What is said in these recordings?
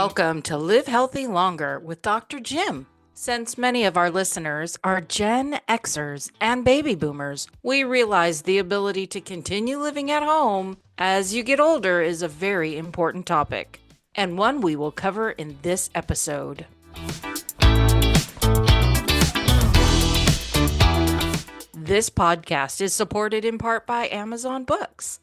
Welcome to Live Healthy Longer with Dr. Jim. Since many of our listeners are Gen Xers and baby boomers, we realize the ability to continue living at home as you get older is a very important topic, and one we will cover in this episode. This podcast is supported in part by Amazon Books.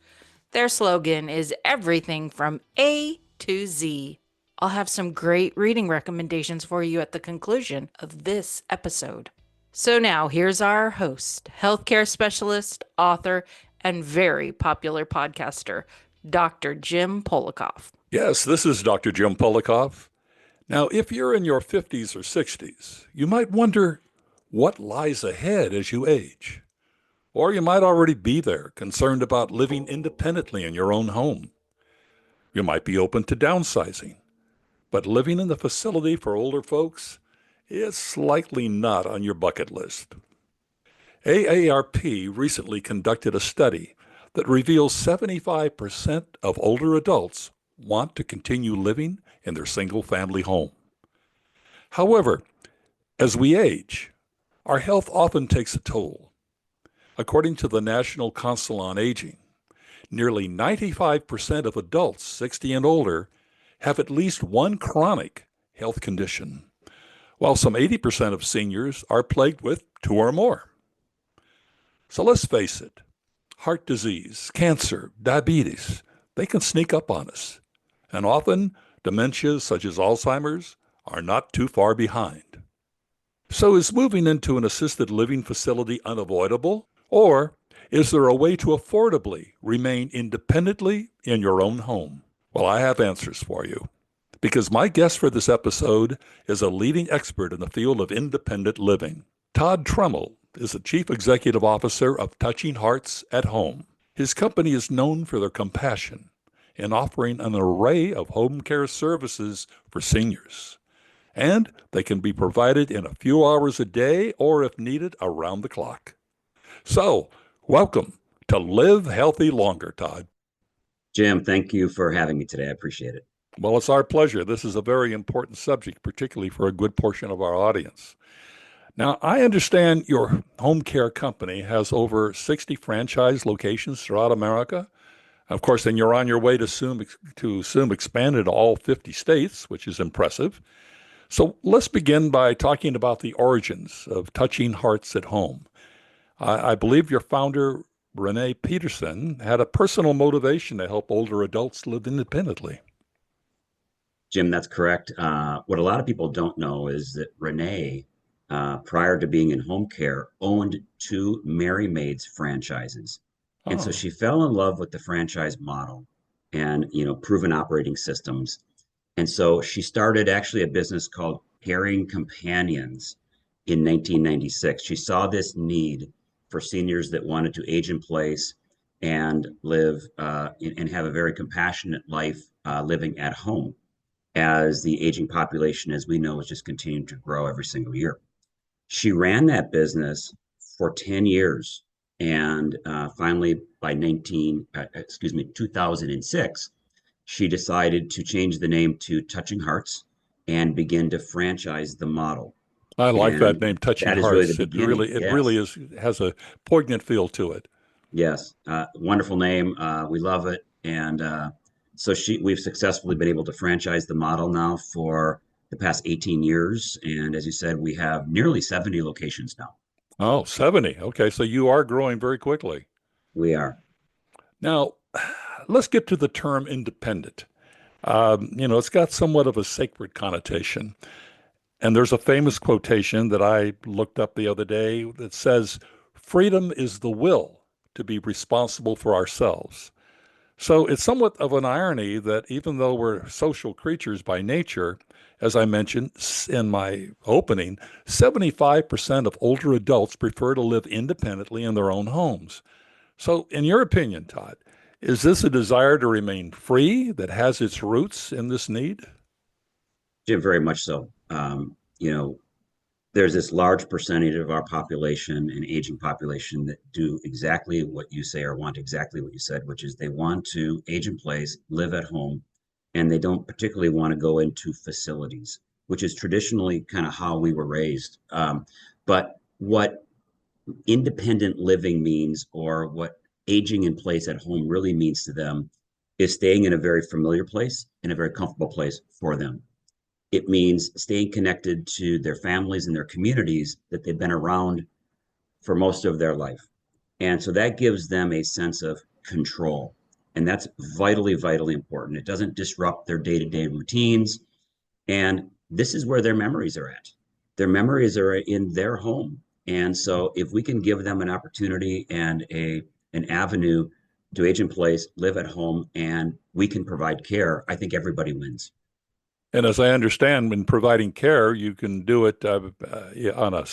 Their slogan is everything from A to Z. I'll have some great reading recommendations for you at the conclusion of this episode. So now here's our host, healthcare specialist, author, and very popular podcaster, Dr. Jim Polakof. Yes, this is Dr. Jim Polakof. Now, if you're in your 50s or 60s, you might wonder what lies ahead as you age. Or you might already be there, concerned about living independently in your own home. You might be open to downsizing. But living in the facility for older folks is likely not on your bucket list. AARP recently conducted a study that reveals 75% of older adults want to continue living in their single-family home. However, as we age, our health often takes a toll. According to the National Council on Aging, nearly 95% of adults 60 and older have at least one chronic health condition, while some 80% of seniors are plagued with two or more. So let's face it, heart disease, cancer, diabetes, they can sneak up on us. And often, dementias such as Alzheimer's are not too far behind. So is moving into an assisted living facility unavoidable? Or is there a way to affordably remain independently in your own home? Well, I have answers for you, because my guest for this episode is a leading expert in the field of independent living. Todd Treml is the Chief Executive Officer of Touching Hearts at Home. His company is known for their compassion in offering an array of home care services for seniors. And they can be provided in a few hours a day or, if needed, around the clock. So, welcome to Live Healthy Longer, Todd. Jim, thank you for having me today. I appreciate it. Well, it's our pleasure. This is a very important subject, particularly for a good portion of our audience. Now, I understand your home care company has over 60 franchise locations throughout America. Of course, and you're on your way to soon expand into all 50 states, which is impressive. So let's begin by talking about the origins of Touching Hearts at Home. I believe your founder, Renee Peterson, had a personal motivation to help older adults live independently. Jim, that's correct. What a lot of people don't know is that Renee, prior to being in home care, owned two Mary Maids franchises. And so she fell in love with the franchise model and, proven operating systems. And so she started actually a business called Caring Companions in 1996. She saw this need for seniors that wanted to age in place and live and have a very compassionate life living at home, as the aging population, as we know, is just continuing to grow every single year. She ran that business for 10 years. And finally, by 2006, she decided to change the name to Touching Hearts and begin to franchise the model. I like that name, Touching Hearts. Really the beginning. It really has a poignant feel to it. Yes, wonderful name. We love it, and so we've successfully been able to franchise the model now for the past 18 years, and as you said, we have nearly 70 locations now. Oh, 70. Okay, so you are growing very quickly. We are. Now, let's get to the term independent. It's got somewhat of a sacred connotation. And there's a famous quotation that I looked up the other day that says, "Freedom is the will to be responsible for ourselves." So it's somewhat of an irony that even though we're social creatures by nature, as I mentioned in my opening, 75% of older adults prefer to live independently in their own homes. So in your opinion, Todd, is this a desire to remain free that has its roots in this need? Jim, very much so. There's this large percentage of our population and aging population that do exactly what you say or want exactly what you said, which is they want to age in place, live at home, and they don't particularly want to go into facilities, which is traditionally kind of how we were raised. But what independent living means, or what aging in place at home really means to them, is staying in a very familiar place, in a very comfortable place for them. It means staying connected to their families and their communities that they've been around for most of their life. And so that gives them a sense of control. And that's vitally, vitally important. It doesn't disrupt their day to day routines. And this is where their memories are at. Their memories are in their home. And so if we can give them an opportunity and an avenue to age in place, live at home, and we can provide care, I think everybody wins. And as I understand, when providing care, you can do it on a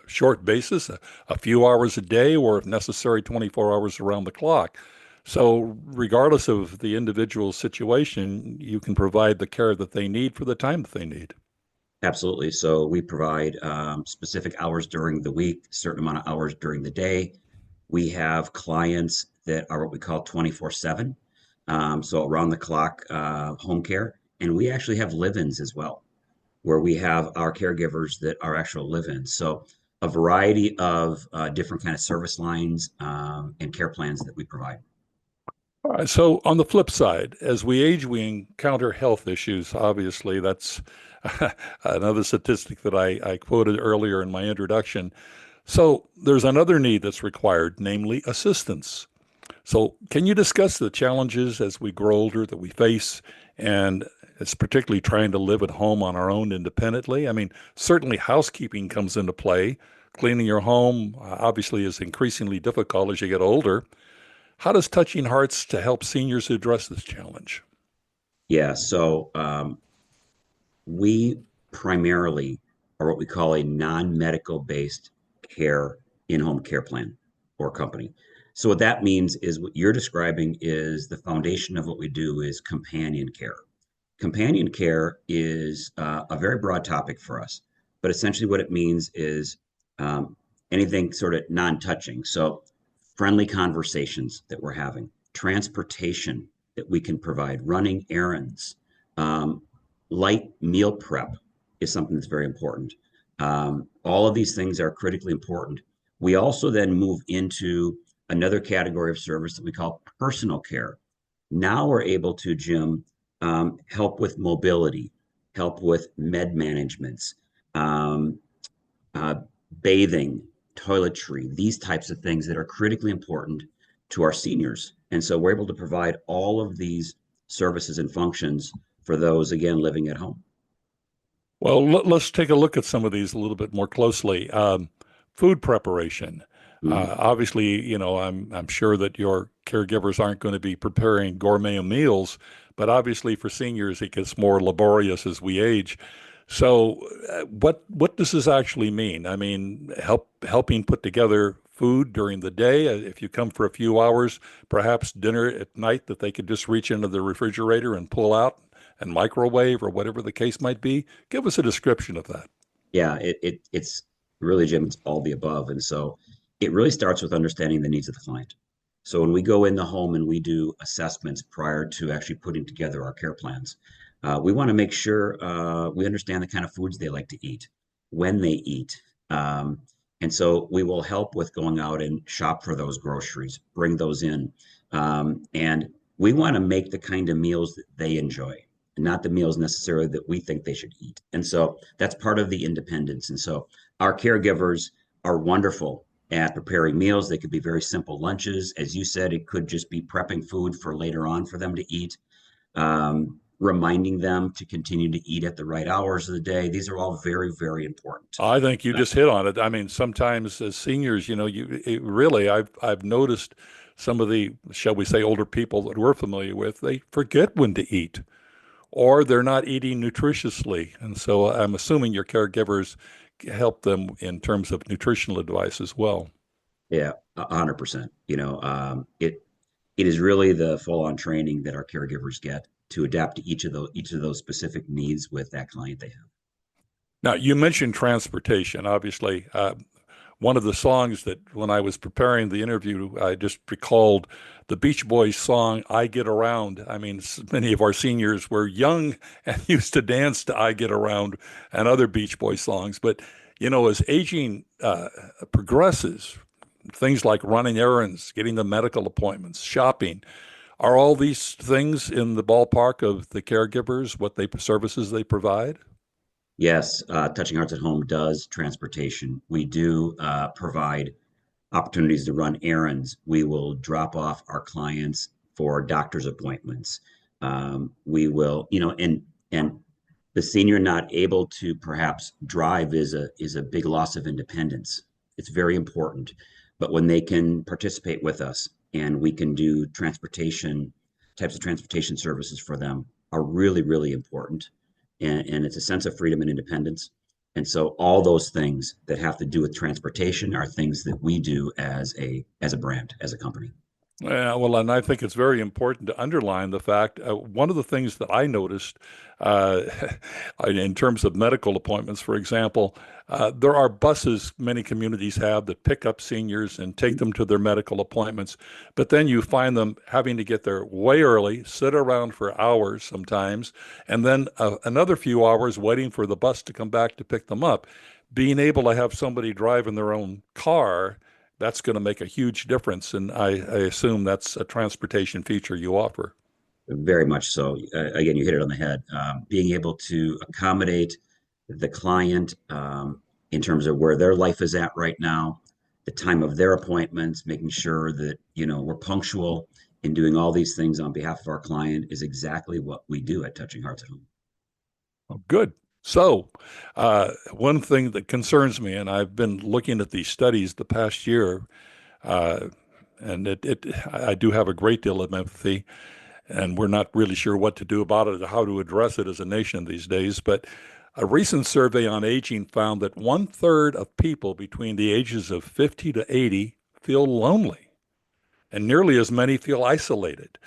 short basis, a few hours a day, or if necessary, 24 hours around the clock. So, regardless of the individual situation, you can provide the care that they need for the time that they need. Absolutely. So we provide specific hours during the week, certain amount of hours during the day. We have clients that are what we call 24/7. So around the clock home care. And we actually have live-ins as well, where we have our caregivers that are actual live-ins. So a variety of different kind of service lines and care plans that we provide. All right. So, on the flip side, as we age, we encounter health issues. Obviously, that's another statistic that I quoted earlier in my introduction. So, there's another need that's required, namely assistance. So, can you discuss the challenges as we grow older that we face? And it's particularly trying to live at home on our own independently. I mean, certainly housekeeping comes into play. Cleaning your home obviously is increasingly difficult as you get older. How does Touching Hearts to help seniors address this challenge? Yeah, so we primarily are what we call a non-medical based care in-home care plan or company. So what that means is what you're describing is the foundation of what we do is companion care. Companion care is a very broad topic for us, but essentially what it means is um, anything sort of non-touching. So friendly conversations that we're having, transportation that we can provide, running errands, um, light meal prep is something that's very important. All of these things are critically important. We also then move into another category of service that we call personal care. Now we're able to, Jim, help with mobility, help with med managements, um, uh, bathing, toiletry, these types of things that are critically important to our seniors. And so we're able to provide all of these services and functions for those, again, living at home. Well, let's take a look at some of these a little bit more closely. Food preparation. Mhm. Obviously, I'm sure that your caregivers aren't going to be preparing gourmet meals, but obviously for seniors, it gets more laborious as we age. So, what does this actually mean? I mean, helping put together food during the day. If you come for a few hours, perhaps dinner at night that they could just reach into the refrigerator and pull out and microwave or whatever the case might be. Give us a description of that. Yeah, it's really, Jim, it's all the above. And so it really starts with understanding the needs of the client. So when we go in the home and we do assessments prior to actually putting together our care plans, we want to make sure we understand the kind of foods they like to eat, when they eat. And so we will help with going out and shop for those groceries, bring those in. And we want to make the kind of meals that they enjoy, not the meals necessarily that we think they should eat. And so that's part of the independence. And so our caregivers are wonderful at preparing meals. They could be very simple lunches. As you said, it could just be prepping food for later on for them to eat, reminding them to continue to eat at the right hours of the day. These are all very, very important. I think you just hit on it. I mean, sometimes as seniors, really, I've noticed some of the, shall we say, older people that we're familiar with, they forget when to eat, or they're not eating nutritiously. And so I'm assuming your caregivers help them in terms of nutritional advice as well. Yeah, 100%. It is really the full-on training that our caregivers get to adapt to each of those specific needs with that client they have. Now, you mentioned transportation. Obviously, one of the songs that when I was preparing the interview, I just recalled the Beach Boys song, I Get Around. I mean, many of our seniors were young and used to dance to I Get Around and other Beach Boys songs. But, as aging progresses, things like running errands, getting the medical appointments, shopping, are all these things in the ballpark of the caregivers, what services they provide? Yes, Touching Hearts at Home does transportation. We do provide opportunities to run errands. We will drop off our clients for doctor's appointments. We will, and the senior not able to perhaps drive is a big loss of independence. It's very important. But when they can participate with us and we can do types of transportation services for them are really, really important. And it's a sense of freedom and independence. And so all those things that have to do with transportation are things that we do as a brand, as a company. Yeah, well, and I think it's very important to underline the fact, one of the things that I noticed uh, in terms of medical appointments, for example, there are buses many communities have that pick up seniors and take them to their medical appointments. But then you find them having to get there way early, sit around for hours sometimes, and then another few hours waiting for the bus to come back to pick them up. Being able to have somebody drive in their own car, that's going to make a huge difference. And I assume that's a transportation feature you offer. Very much so. Again, you hit it on the head. Being able to accommodate the client in terms of where their life is at right now, the time of their appointments, making sure that we're punctual in doing all these things on behalf of our client is exactly what we do at Touching Hearts at Home. Oh, good. So, one thing that concerns me, and I've been looking at these studies the past year, uh, and I do have a great deal of empathy, and we're not really sure what to do about it or how to address it as a nation these days. But a recent survey on aging found that one-third of people between the ages of 50 to 80 feel lonely, and nearly as many feel isolated.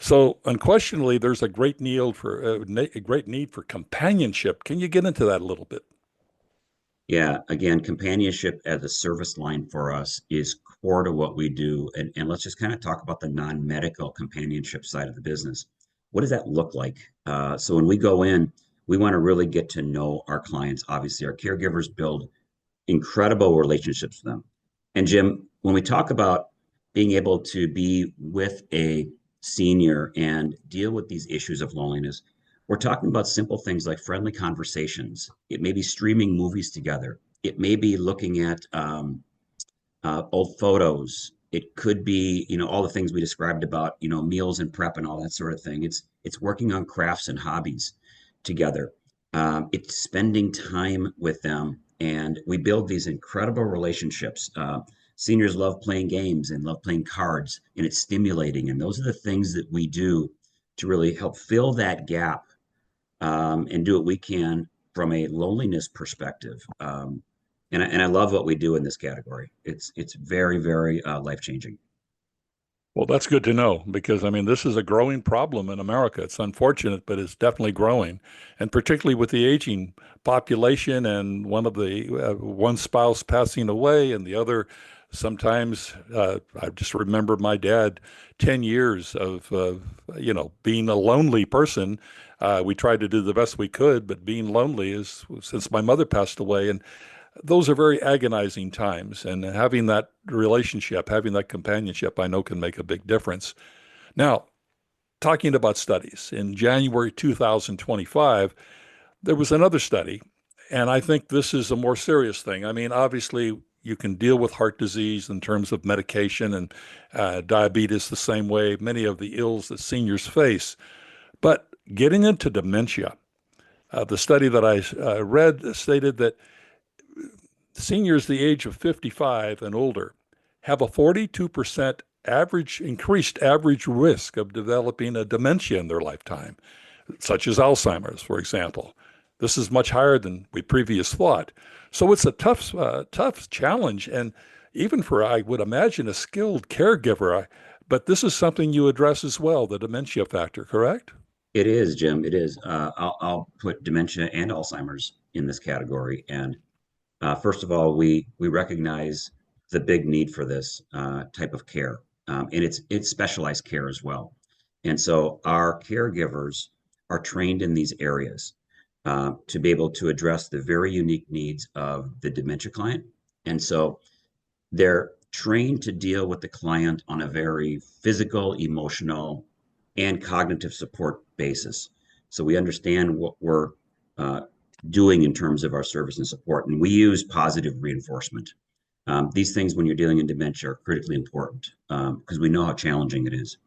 So unquestionably, there's a great need for companionship. Can you get into that a little bit? Yeah, again, companionship as a service line for us is core to what we do. And let's just kind of talk about the non-medical companionship side of the business. What does that look like? So when we go in, we want to really get to know our clients. Obviously, our caregivers build incredible relationships with them. And Jim, when we talk about being able to be with a senior and deal with these issues of loneliness, we're talking about simple things like friendly conversations. It may be streaming movies together. It may be looking at old photos. It could be, all the things we described about, meals and prep and all that sort of thing. It's working on crafts and hobbies together. It's spending time with them, and we build these incredible relationships. Seniors love playing games and love playing cards, and it's stimulating. And those are the things that we do to really help fill that gap and do what we can from a loneliness perspective. And I love what we do in this category. It's very, very life changing. Well, that's good to know because I mean, this is a growing problem in America. It's unfortunate, but it's definitely growing. And particularly with the aging population and one spouse passing away and the other sometimes, I just remember my dad, 10 years of, being a lonely person. We tried to do the best we could, but being lonely is since my mother passed away. And those are very agonizing times. And having that relationship, having that companionship, I know can make a big difference. Now, talking about studies, in January 2025, there was another study, and I think this is a more serious thing. I mean, obviously, you can deal with heart disease in terms of medication and diabetes the same way, many of the ills that seniors face. But getting into dementia, the study that I read stated that seniors the age of 55 and older have a 42% increased average risk of developing a dementia in their lifetime, such as Alzheimer's, for example. This is much higher than we previously thought. So it's a tough challenge, and even for, I would imagine, a skilled caregiver. But this is something you address as well, the dementia factor, correct? It is, Jim. It is. I'll put dementia and Alzheimer's in this category. And First of all, we recognize the big need for this type of care, and it's specialized care as well. And so our caregivers are trained in these areas to be able to address the very unique needs of the dementia client. And so they're trained to deal with the client on a very physical, emotional, and cognitive support basis. So we understand what we're uh, doing in terms of our service and support, and we use positive reinforcement. These things, when you're dealing in dementia, are critically important because we know how challenging it is.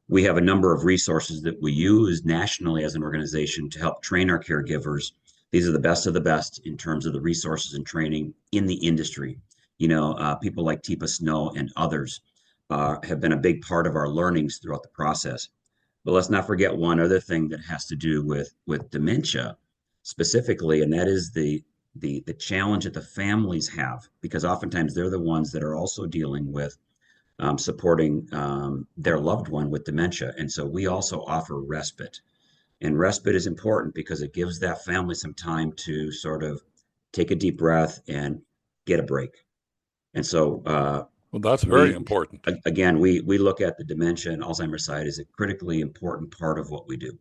We have a number of resources that we use nationally as an organization to help train our caregivers. These are the best of the best in terms of the resources and training in the industry. People like Teepa Snow and others have been a big part of our learnings throughout the process. But let's not forget one other thing that has to do with dementia specifically, and that is the challenge that the families have, because oftentimes they're the ones that are also dealing with supporting their loved one with dementia. And so we also offer respite. And respite is important because it gives that family some time to sort of take a deep breath and get a break. And so Well, that's very we, important. again, we look at the dementia and Alzheimer's side as a critically important part of what we do.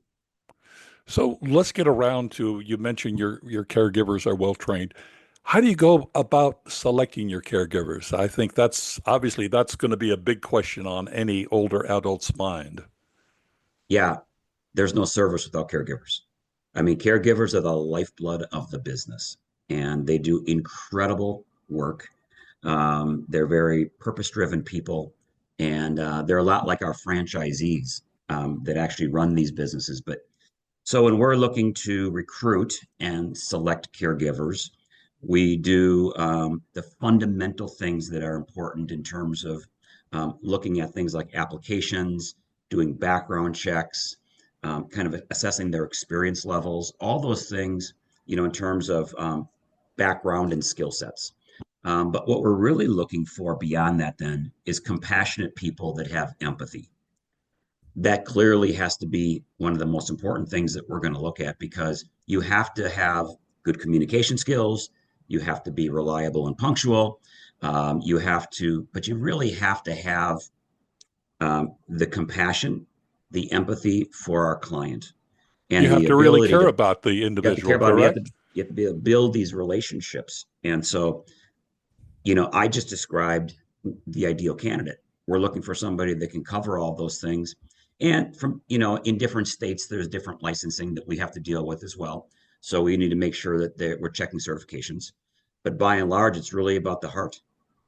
So let's get around to, you mentioned your caregivers are well trained. How do you go about selecting your caregivers? I think that's going to be a big question on any older adult's mind. Yeah, there's no service without caregivers. I mean, caregivers are the lifeblood of the business, and they do incredible work. They're very purpose-driven people, and they're a lot like our franchisees that actually run these businesses. But so when we're looking to recruit and select caregivers, we do the fundamental things that are important in terms of looking at things like applications, doing background checks, kind of assessing their experience levels, all those things, in terms of background and skill sets. But what we're really looking for beyond that then is compassionate people that have empathy. That clearly has to be one of the most important things that we're going to look at, because you have to have good communication skills. You have to be reliable and punctual. But you really have to have the compassion, the empathy for our client, You and have the to really ability care to, about the you have to care individual, about them. correct? You have to be able to build these relationships. And so, I just described the ideal candidate. We're looking for somebody that can cover all those things. And in different states, there's different licensing that we have to deal with as well. So we need to make sure that we're checking certifications. But by and large, it's really about the heart.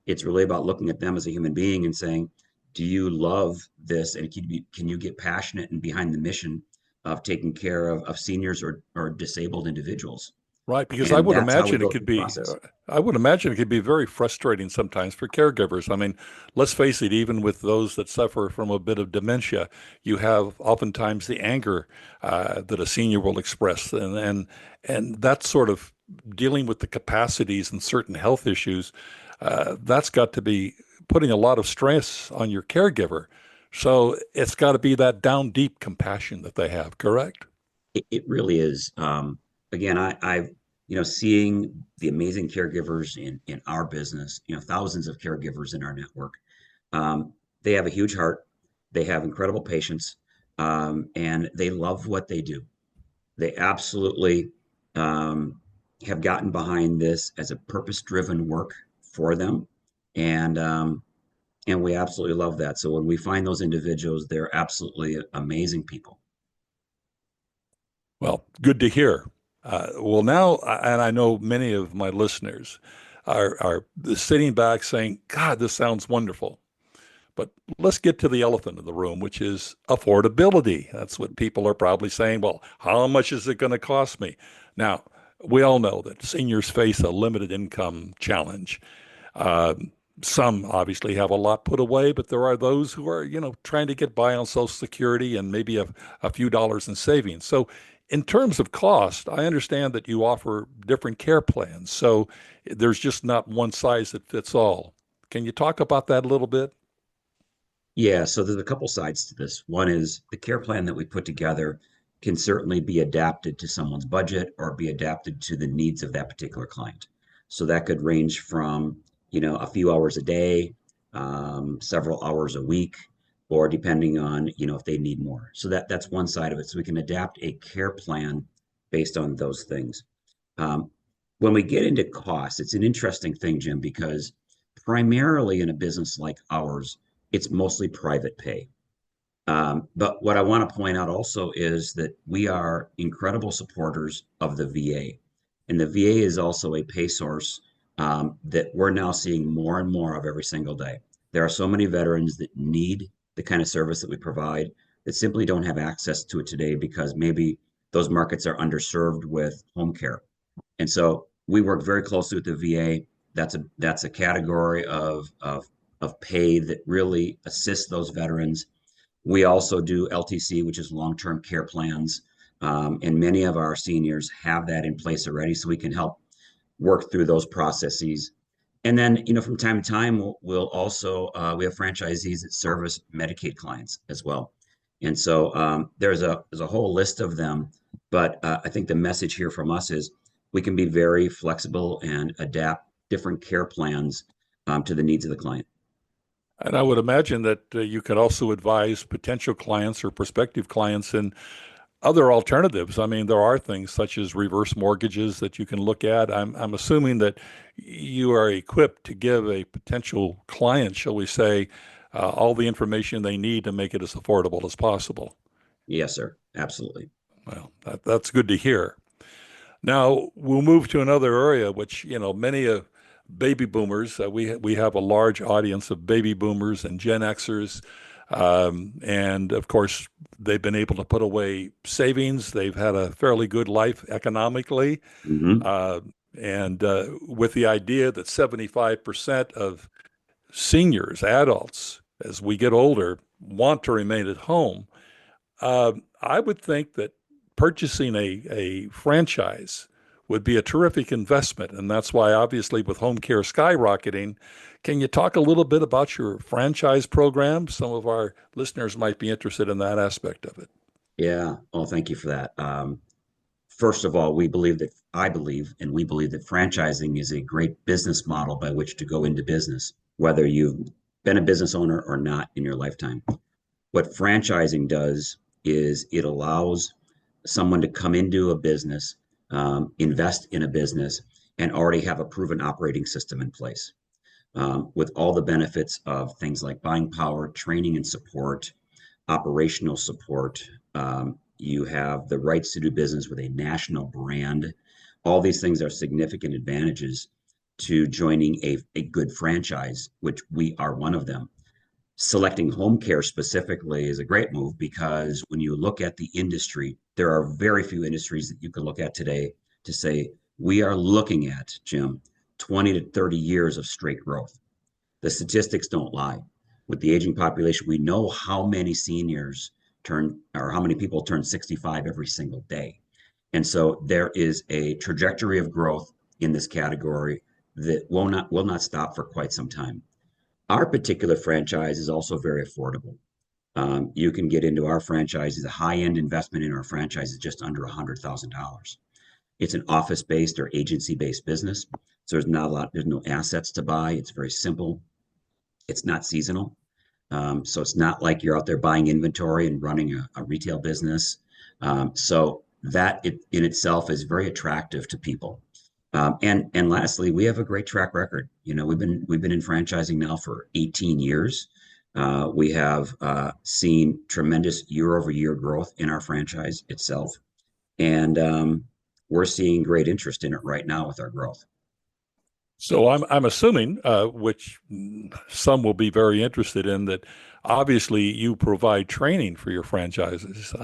It's really about looking at them as a human being and saying, do you love this? And can you get passionate and behind the mission of taking care of seniors or disabled individuals? Right, because And that's how we go through the process. I would imagine it could be very frustrating sometimes for caregivers. I mean, let's face it, even with those that suffer from a bit of dementia, you have oftentimes the anger that a senior will express, and that sort of dealing with the capacities and certain health issues, that's got to be putting a lot of stress on your caregiver. So it's got to be that down deep compassion that they have, correct? It really is. Again, I've seeing the amazing caregivers in our business, thousands of caregivers in our network. They have a huge heart. They have incredible patience, and they love what they do. They absolutely um, have gotten behind this as a purpose-driven work for them, and and we absolutely love that. So when we find those individuals, they're absolutely amazing people. Well, good to hear. Well, now, and I know many of my listeners are sitting back saying, God, this sounds wonderful. But let's get to the elephant in the room, which is affordability. That's what people are probably saying. Well, how much is it going to cost me? Now, we all know that seniors face a limited income challenge. Uh, some obviously have a lot put away, but there are those who are, trying to get by on Social Security and maybe a few dollars in savings. So, in terms of cost, I understand that you offer different care plans. So, there's just not one size that fits all. Can you talk about that a little bit? Yeah, so there's a couple sides to this. One is the care plan that we put together can certainly be adapted to someone's budget or be adapted to the needs of that particular client. So that could range from, a few hours a day, several hours a week, or depending on, if they need more. So that's one side of it. So we can adapt a care plan based on those things. Um, when we get into cost, it's an interesting thing, Jim, because primarily in a business like ours, it's mostly private pay. But what I want to point out also is that we are incredible supporters of the VA. And the VA is also a pay source that we're now seeing more and more of every single day. There are so many veterans that need the kind of service that we provide that simply don't have access to it today because maybe those markets are underserved with home care. And so we work very closely with the VA. That's a category of pay that really assists those veterans. We also do LTC, which is long-term care plans. And many of our seniors have that in place already, so we can help work through those processes. And then, from time to time, we'll also, we have franchisees that service Medicaid clients as well. And so there's a whole list of them. But I think the message here from us is we can be very flexible and adapt different care plans to the needs of the client. And I would imagine that you could also advise potential clients or prospective clients in other alternatives. I mean, there are things such as reverse mortgages that you can look at. I'm assuming that you are equipped to give a potential client, shall we say, all the information they need to make it as affordable as possible. Yes, sir. Absolutely. Well, that's good to hear. Now we'll move to another area, which many baby boomers. We have a large audience of baby boomers and Gen Xers, and of course they've been able to put away savings. They've had a fairly good life economically, Hmm. uh, and with the idea that 75% of seniors, adults, as we get older, want to remain at home. I would think that purchasing a franchise would be a terrific investment. And that's why, obviously, with home care skyrocketing, can you talk a little bit about your franchise program? Some of our listeners might be interested in that aspect of it. Yeah. Well, thank you for that. First of all, I believe, and we believe that franchising is a great business model by which to go into business, whether you've been a business owner or not in your lifetime. What franchising does is it allows someone to come into a business, invest in a business, and already have a proven operating system in place with all the benefits of things like buying power, training and support, operational support. You have the rights to do business with a national brand. All these things are significant advantages to joining a good franchise, which we are one of them. Selecting home care specifically is a great move because when you look at the industry, there are very few industries that you can look at today to say, we are looking at, Jim, 20 to 30 years of straight growth. The statistics don't lie. With the aging population, we know how many seniors turn or how many people turn 65 every single day. And so there is a trajectory of growth in this category that will not stop for quite some time. Our particular franchise is also very affordable. You can get into our franchise. The high-end investment in our franchise is just under $100,000. It's an office-based or agency-based business, so there's no assets to buy. It's very simple. It's not seasonal. So it's not like you're out there buying inventory and running a retail business. So that in itself is very attractive to people. And lastly, we have a great track record. We've been in franchising now for 18 years. We have seen tremendous year-over-year growth in our franchise itself, and we're seeing great interest in it right now with our growth. So I'm assuming, which some will be very interested in, that obviously you provide training for your franchises.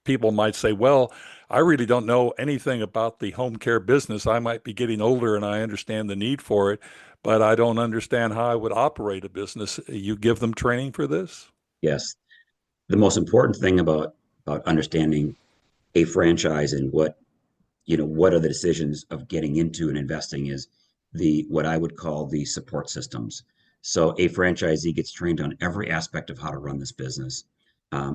People might say, "Well, I really don't know anything about the home care business. I might be getting older, and I understand the need for it, but I don't understand how I would operate a business." You give them training for this? Yes, the most important thing about understanding a franchise and what are the decisions of getting into and investing is the what I would call the support systems. So a franchisee gets trained on every aspect of how to run this business.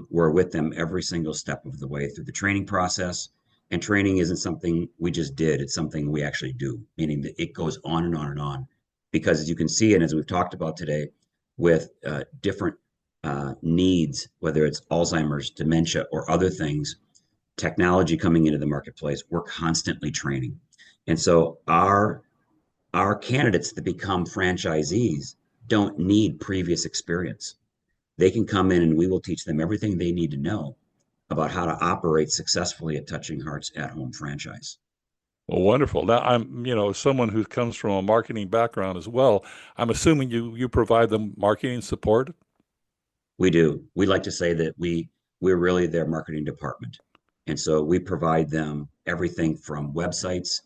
We're with them every single step of the way through the training process. And training isn't something we just did, it's something we actually do, meaning that it goes on and on and on. Because as you can see, and as we've talked about today, with different needs, whether it's Alzheimer's, dementia, or other things, technology coming into the marketplace, we're constantly training. And so our candidates that become franchisees don't need previous experience. They can come in and we will teach them everything they need to know about how to operate successfully at Touching Hearts at Home franchise. Well, wonderful. Now, I'm, someone who comes from a marketing background as well. I'm assuming you provide them marketing support. We do. We like to say that we're really their marketing department, and so we provide them everything from websites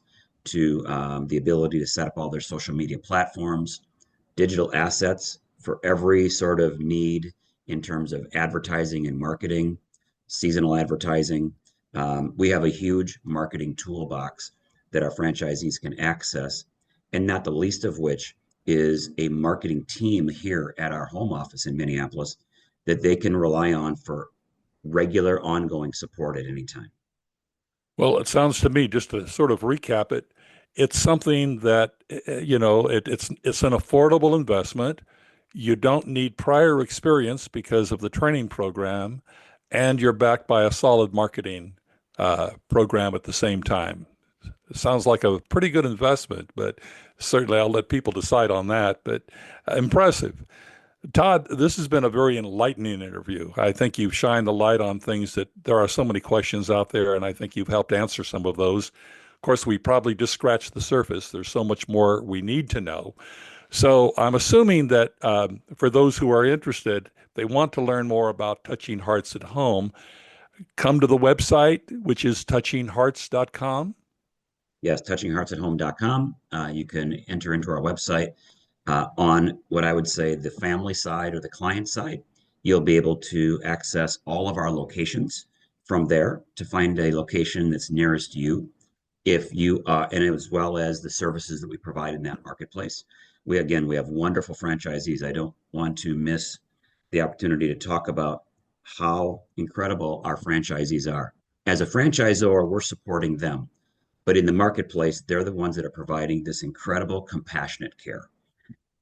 to the ability to set up all their social media platforms, digital assets for every sort of need in terms of advertising and marketing, seasonal advertising. We have a huge marketing toolbox that our franchisees can access, and not the least of which is a marketing team here at our home office in Minneapolis that they can rely on for regular ongoing support at any time. Well, it sounds to me, just to sort of recap it, it's something that, it's an affordable investment. You don't need prior experience because of the training program, and you're backed by a solid marketing program at the same time. It sounds like a pretty good investment, but certainly I'll let people decide on that. But impressive. Todd, this has been a very enlightening interview. I think you've shined the light on things that there are so many questions out there, and I think you've helped answer some of those. Of course, we probably just scratched the surface. There's so much more we need to know. So I'm assuming that for those who are interested, they want to learn more about Touching Hearts at Home, come to the website, which is touchinghearts.com. Yes, touchingheartsathome.com. You can enter into our website. On what I would say the family side or the client side, you'll be able to access all of our locations from there to find a location that's nearest you. If you and as well as the services that we provide in that marketplace. We have wonderful franchisees. I don't want to miss the opportunity to talk about how incredible our franchisees are. As a franchisor, we're supporting them, but in the marketplace, they're the ones that are providing this incredible compassionate care.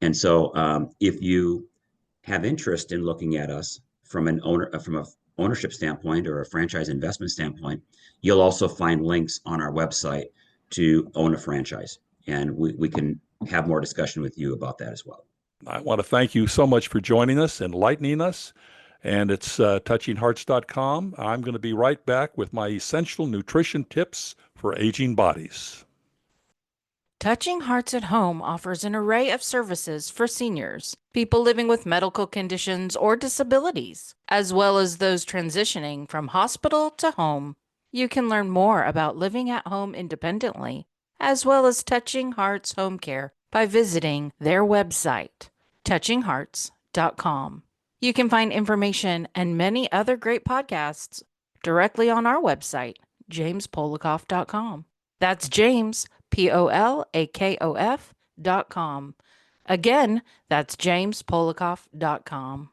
And so if you have interest in looking at us from an ownership standpoint or a franchise investment standpoint, you'll also find links on our website to own a franchise. And we can have more discussion with you about that as well. I want to thank you so much for joining us, enlightening us. And it's touchinghearts.com. I'm going to be right back with my essential nutrition tips for aging bodies. Touching Hearts at Home offers an array of services for seniors, people living with medical conditions or disabilities, as well as those transitioning from hospital to home. You can learn more about living at home independently, as well as Touching Hearts Home Care by visiting their website, touchinghearts.com. You can find information and many other great podcasts directly on our website, jamespolakof.com. That's James, Polakof.com. Again, that's jamespolakof.com.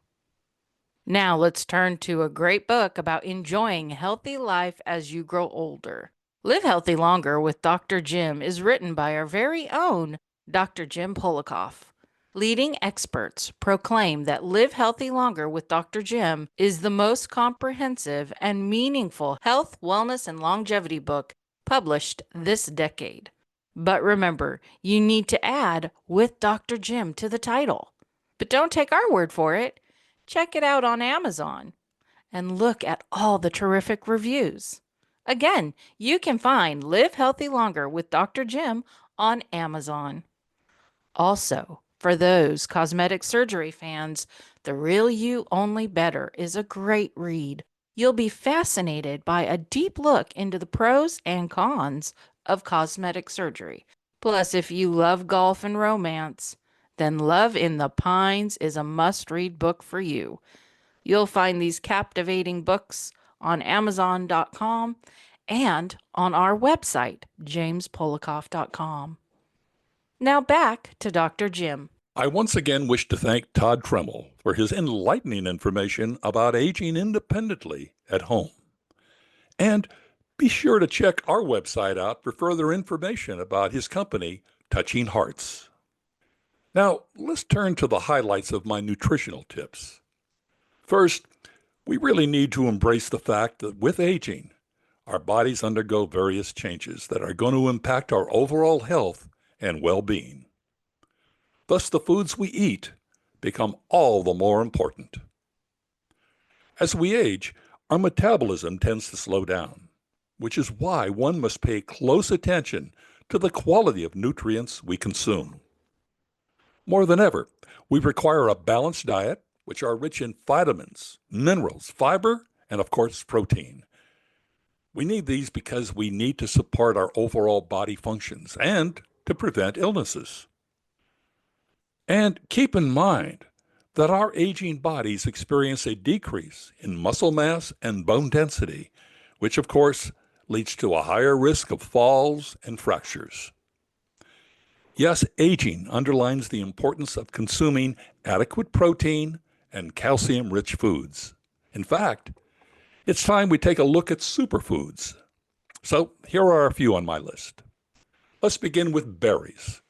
Now let's turn to a great book about enjoying healthy life as you grow older. Live Healthy Longer with Dr. Jim is written by our very own Dr. Jim Polakof. Leading experts proclaim that Live Healthy Longer with Dr. Jim is the most comprehensive and meaningful health, wellness, and longevity book published this decade. But remember, you need to add with Dr. Jim to the title. But don't take our word for it. Check it out on Amazon and look at all the terrific reviews. Again, you can find Live Healthy Longer with Dr. Jim on Amazon. Also, for those cosmetic surgery fans, The Real You Only Better is a great read. You'll be fascinated by a deep look into the pros and cons of cosmetic surgery. Plus, if you love golf and romance, then Love in the Pines is a must-read book for you. You'll find these captivating books on Amazon.com and on our website, jamespolakof.com. Now back to Dr. Jim. I once again wish to thank Todd Treml for his enlightening information about aging independently at home. And Be sure to check our website out for further information about his company, Touching Hearts. Now, let's turn to the highlights of my nutritional tips. First, we really need to embrace the fact that with aging, our bodies undergo various changes that are going to impact our overall health and well-being. Thus, the foods we eat become all the more important. As we age, our metabolism tends to slow down, which is why one must pay close attention to the quality of nutrients we consume. More than ever, we require a balanced diet, which are rich in vitamins, minerals, fiber, and of course, protein. We need these because we need to support our overall body functions and to prevent illnesses. And keep in mind that our aging bodies experience a decrease in muscle mass and bone density, which of course leads to a higher risk of falls and fractures. Yes, aging underlines the importance of consuming adequate protein and calcium-rich foods. In fact, it's time we take a look at superfoods. So here are a few on my list. Let's begin with berries.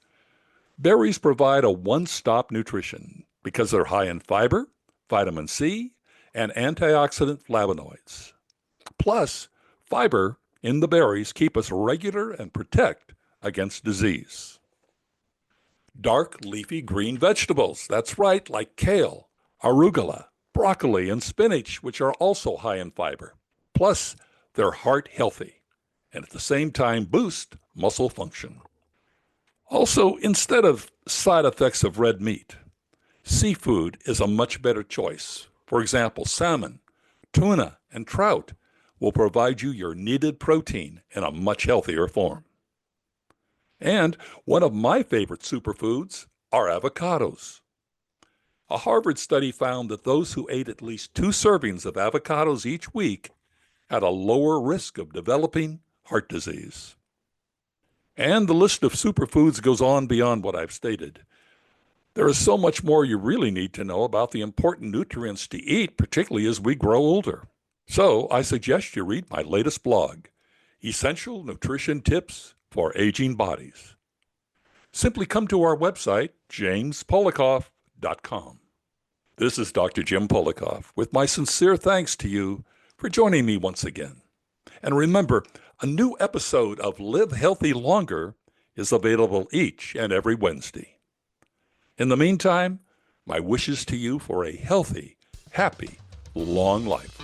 Berries provide a one-stop nutrition because they're high in fiber, vitamin C, and antioxidant flavonoids. Plus, fiber in the berries keep us regular and protect against disease. Dark leafy green vegetables, that's right, like kale, arugula, broccoli, and spinach, which are also high in fiber. Plus, they're heart healthy and at the same time boost muscle function. Also, instead of side effects of red meat, seafood is a much better choice. For example, salmon, tuna, and trout will provide you your needed protein in a much healthier form. And one of my favorite superfoods are avocados. A Harvard study found that those who ate at least 2 servings of avocados each week had a lower risk of developing heart disease. And the list of superfoods goes on beyond what I've stated. There is so much more you really need to know about the important nutrients to eat, particularly as we grow older. So I suggest you read my latest blog, Essential Nutrition Tips for Aging Bodies. Simply come to our website, jamespolakof.com. This is Dr. Jim Polakof with my sincere thanks to you for joining me once again. And remember, a new episode of Live Healthy Longer is available each and every Wednesday. In the meantime, my wishes to you for a healthy, happy, long life.